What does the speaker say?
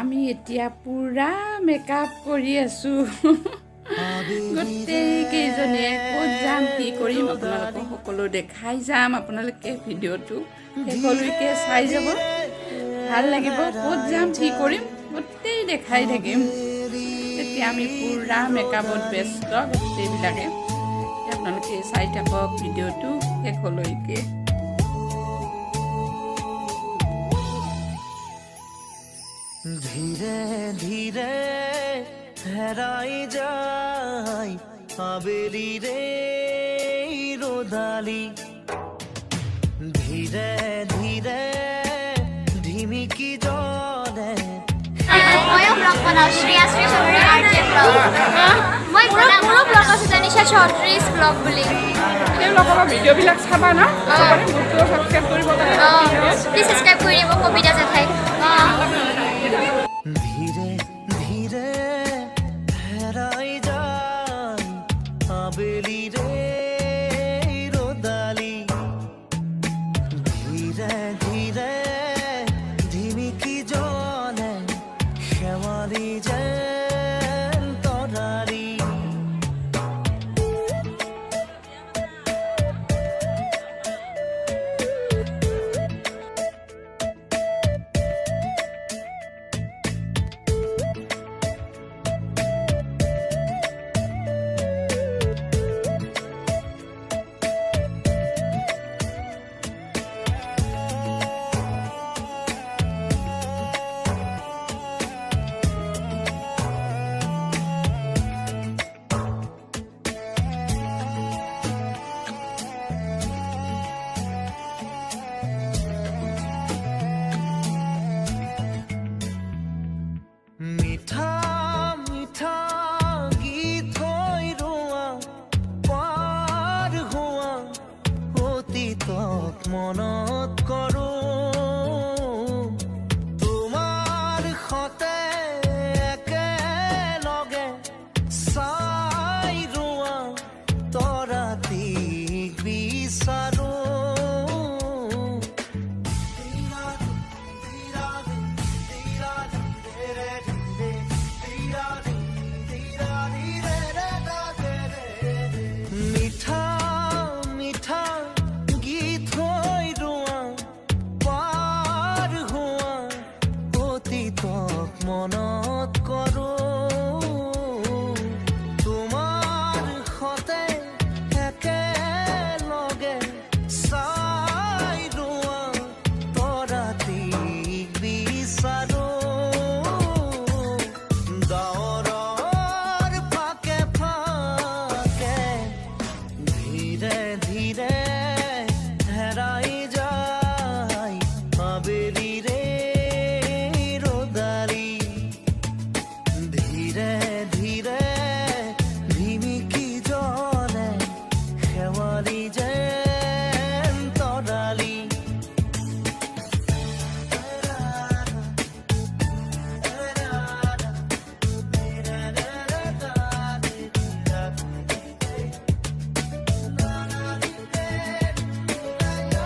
আমি এতিয়া পুৰা মেকআপ কৰি আছো গোটেই কেইজনীয়ে ক'ত যাম কি কৰিম আপোনালোকক সকলো দেখাই যাম আপোনালোকে ভিডিঅ'টো শেষলৈকে চাই যাব ভাল লাগিব ক'ত যাম কি কৰিম গোটেই দেখাই থাকিম এতিয়া আমি পুৰা মেকআপত ব্যস্ত গোটেইবিলাকে আপোনালোকে চাই থাকক ভিডিঅ'টো শেষলৈকে धीरे धीरे हेराई जाय आबेली रे रोदाली धीरे धीरे ढिमिकी जले মই ব্লগ বনাও শ্রেয়া শ্রী চৌধুরী আরজে ব্লগ মই বনাও মোৰো ব্লগ আছে জানিছা চৌধুৰী's ব্লগ বুলি এই লগৰ ভিডিঅ'বিলাক চাবা না মোৰটো সাবস্ক্ৰাইব কৰিব লাগে প্লিজ সাবস্ক্ৰাইব কৰি দিব কবিতা জেঠাই धीरे धीरे हेराई जाय आबेली रे रोदाली धीरे धीरे ढिमिकी जले शेवाली जेन तरारी मीठा मीठा गीत होई रुआ पार हुआ होती तक मनत करो তোমার খতে একেলগে চাই ৰুৱা তৰাতি বিচাৰো মিঠা মিঠা গীত হৈ ৰুৱা পাৰ হোৱা অতীতক মনত